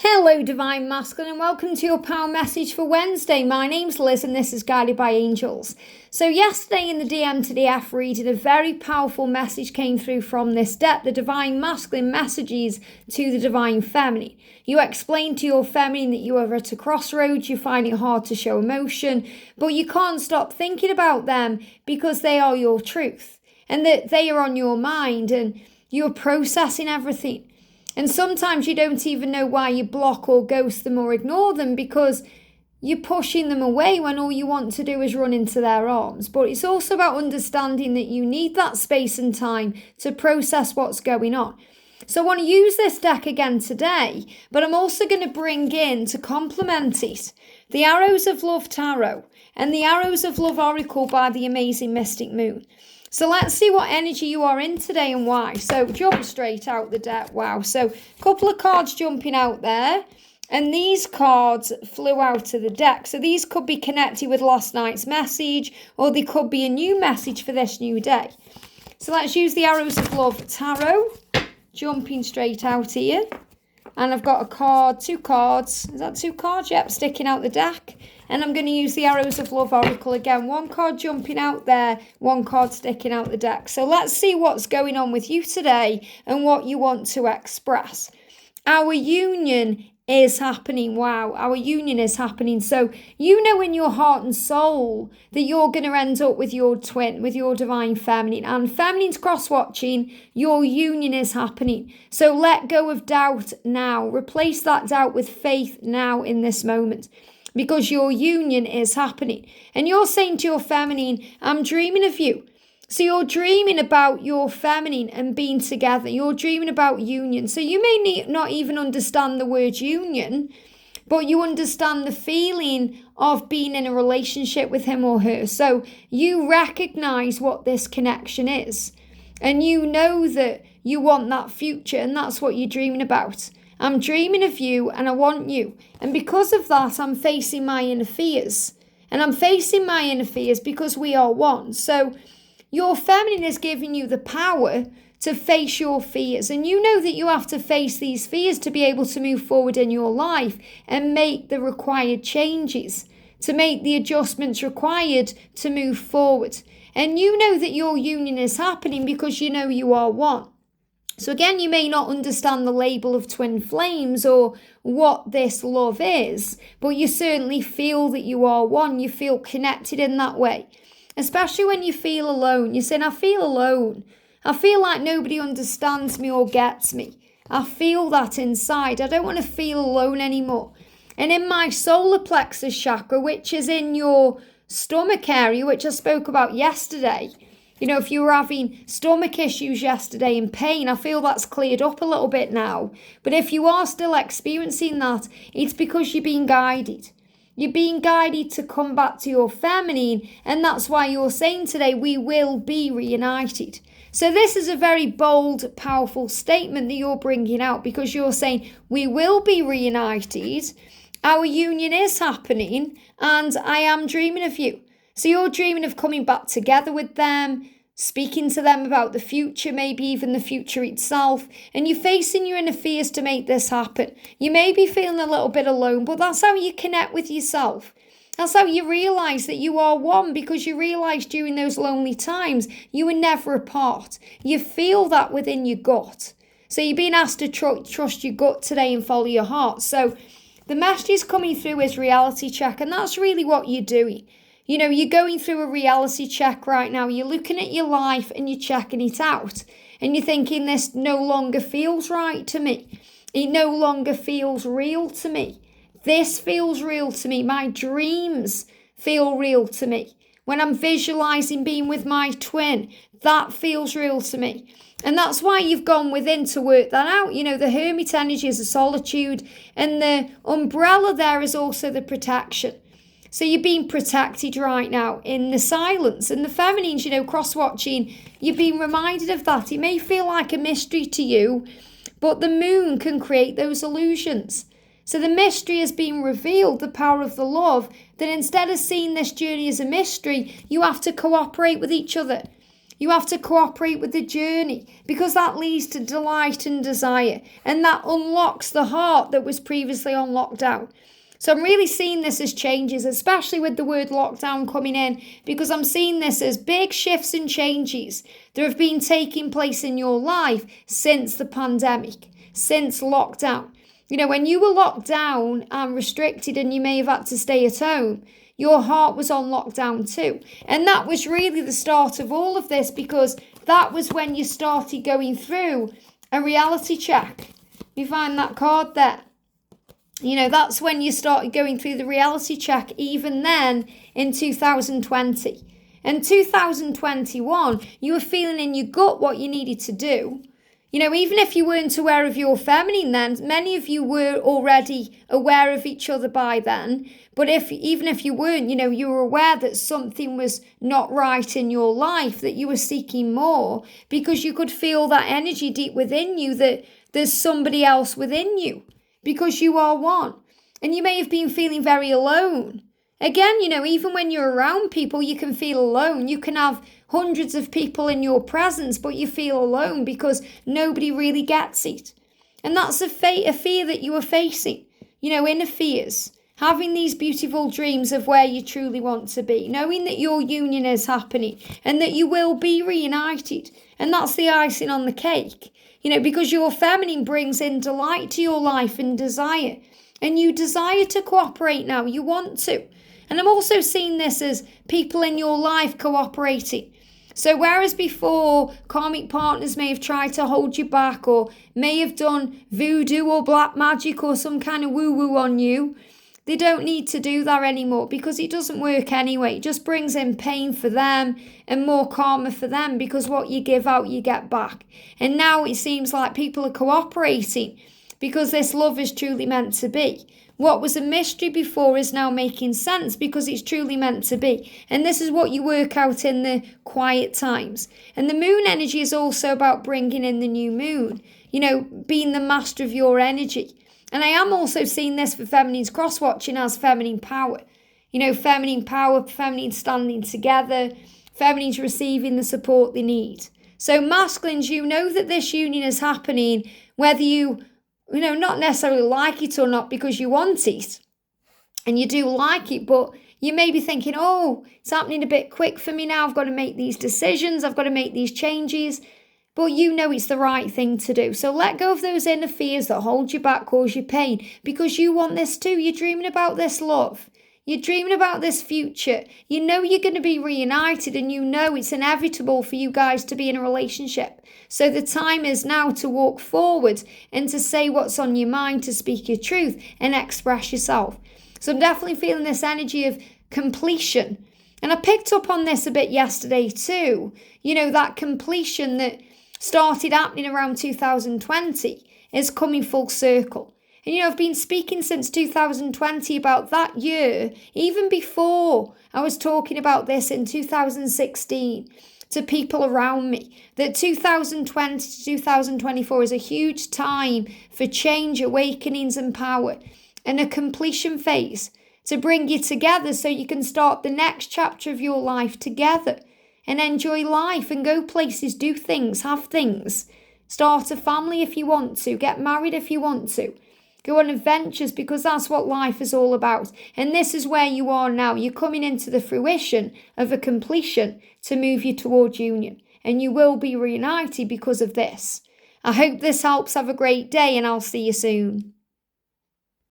Hello, Divine Masculine, and welcome to your power message for Wednesday. My name's Liz, and this is Guided by Angels. So yesterday in the DM to the F reading, a very powerful message came through from this deck, the Divine Masculine messages to the Divine Feminine. You explained to your feminine that you are at a crossroads, you find it hard to show emotion, but you can't stop thinking about them because they are your truth, and that they are on your mind, and you're processing everything. And sometimes you don't even know why you block or ghost them or ignore them because you're pushing them away when all you want to do is run into their arms. But it's also about understanding that you need that space and time to process what's going on. So I want to use this deck again today, but I'm also going to bring in, to complement it, the Arrows of Love Tarot and the Arrows of Love Oracle by the amazing Mystic Moon. So let's see what energy you are in today and why. So jump straight out the deck. Wow. So a couple of cards jumping out there. And these cards flew out of the deck. So these could be connected with last night's message, or they could be a new message for this new day. So let's use the Arrows of Love Tarot. Jumping straight out here. And I've got a card, two cards. Is that two cards? Yep, sticking out the deck. And I'm going to use the Arrows of Love Oracle again. One card jumping out there, one card sticking out the deck. So let's see what's going on with you today and what you want to express. Our union is happening. Wow, our union is happening. So you know in your heart and soul that you're going to end up with your twin, with your divine feminine. And feminine's cross-watching, your union is happening. So let go of doubt now. Replace that doubt with faith now in this moment. Because your union is happening. And you're saying to your feminine, I'm dreaming of you. So you're dreaming about your feminine and being together. You're dreaming about union. So you may not even understand the word union, but you understand the feeling of being in a relationship with him or her. So you recognize what this connection is. And you know that you want that future, and that's what you're dreaming about. I'm dreaming of you and I want you. And because of that, I'm facing my inner fears. And I'm facing my inner fears because we are one. So your feminine is giving you the power to face your fears. And you know that you have to face these fears to be able to move forward in your life and make the required changes, to make the adjustments required to move forward. And you know that your union is happening because you know you are one. So again, you may not understand the label of twin flames or what this love is, but you certainly feel that you are one. You feel connected in that way, especially when you feel alone. You're saying, I feel alone. I feel like nobody understands me or gets me. I feel that inside. I don't want to feel alone anymore. And in my solar plexus chakra, which is in your stomach area, which I spoke about yesterday, you know, if you were having stomach issues yesterday and pain, I feel that's cleared up a little bit now. But if you are still experiencing that, it's because you're being guided. You're being guided to come back to your feminine, and that's why you're saying today, we will be reunited. So this is a very bold, powerful statement that you're bringing out, because you're saying, we will be reunited, our union is happening, and I am dreaming of you. So you're dreaming of coming back together with them, speaking to them about the future, maybe even the future itself, and you're facing your inner fears to make this happen. You may be feeling a little bit alone, but that's how you connect with yourself. That's how you realise that you are one, because you realise during those lonely times you were never apart. You feel that within your gut. So you're being asked to trust your gut today and follow your heart. So the message coming through is reality check, and that's really what you're doing. You know, you're going through a reality check right now. You're looking at your life and you're checking it out. And you're thinking, this no longer feels right to me. It no longer feels real to me. This feels real to me. My dreams feel real to me. When I'm visualizing being with my twin, that feels real to me. And that's why you've gone within to work that out. You know, the hermit energy is a solitude, and the umbrella there is also the protection. So you're being protected right now in the silence. And the feminines, you know, cross-watching, you're being reminded of that. It may feel like a mystery to you, but the moon can create those illusions. So the mystery is being revealed, the power of the love, that instead of seeing this journey as a mystery, you have to cooperate with each other. You have to cooperate with the journey because that leads to delight and desire, and that unlocks the heart that was previously on lockdown. So I'm really seeing this as changes, especially with the word lockdown coming in, because I'm seeing this as big shifts and changes that have been taking place in your life since the pandemic, since lockdown. You know, when you were locked down and restricted and you may have had to stay at home, your heart was on lockdown too. And that was really the start of all of this, because that was when you started going through a reality check. You find that card there. You know, that's when you started going through the reality check, even then in 2020. And 2021, you were feeling in your gut what you needed to do. You know, even if you weren't aware of your feminine then, many of you were already aware of each other by then. But even if you weren't, you know, you were aware that something was not right in your life, that you were seeking more, because you could feel that energy deep within you that there's somebody else within you, because you are one. And you may have been feeling very alone. Again, you know, even when you're around people, you can feel alone. You can have hundreds of people in your presence, but you feel alone because nobody really gets it. And that's a fear that you are facing, you know, inner fears. Having these beautiful dreams of where you truly want to be, knowing that your union is happening and that you will be reunited. And that's the icing on the cake, you know, because your feminine brings in delight to your life and desire. And you desire to cooperate now. You want to. And I'm also seeing this as people in your life cooperating. So whereas before karmic partners may have tried to hold you back or may have done voodoo or black magic or some kind of woo-woo on you, they don't need to do that anymore, because it doesn't work anyway. It just brings in pain for them and more karma for them, because what you give out, you get back. And now it seems like people are cooperating because this love is truly meant to be. What was a mystery before is now making sense because it's truly meant to be. And this is what you work out in the quiet times. And the moon energy is also about bringing in the new moon, you know, being the master of your energy. And I am also seeing this for feminines cross-watching as feminine power. You know, feminine power, feminine standing together, feminines receiving the support they need. So masculines, you know that this union is happening, whether you know, not necessarily like it or not, because you want it and you do like it, but you may be thinking, oh, it's happening a bit quick for me now. I've got to make these decisions. I've got to make these changes. But you know it's the right thing to do. So let go of those inner fears that hold you back, cause you pain, because you want this too. You're dreaming about this love. You're dreaming about this future. You know you're going to be reunited, and you know it's inevitable for you guys to be in a relationship. So the time is now to walk forward and to say what's on your mind, to speak your truth and express yourself. So I'm definitely feeling this energy of completion. And I picked up on this a bit yesterday too. You know, that completion that started happening around 2020 is coming full circle. And, you know, I've been speaking since 2020 about that year, even before I was talking about this in 2016 to people around me, that 2020 to 2024 is a huge time for change, awakenings and power, and a completion phase to bring you together so you can start the next chapter of your life together and enjoy life and go places, do things, have things, start a family if you want to, get married if you want to. Go on adventures, because that's what life is all about. And this is where you are now. You're coming into the fruition of a completion to move you towards union. And you will be reunited because of this. I hope this helps. Have a great day, and I'll see you soon.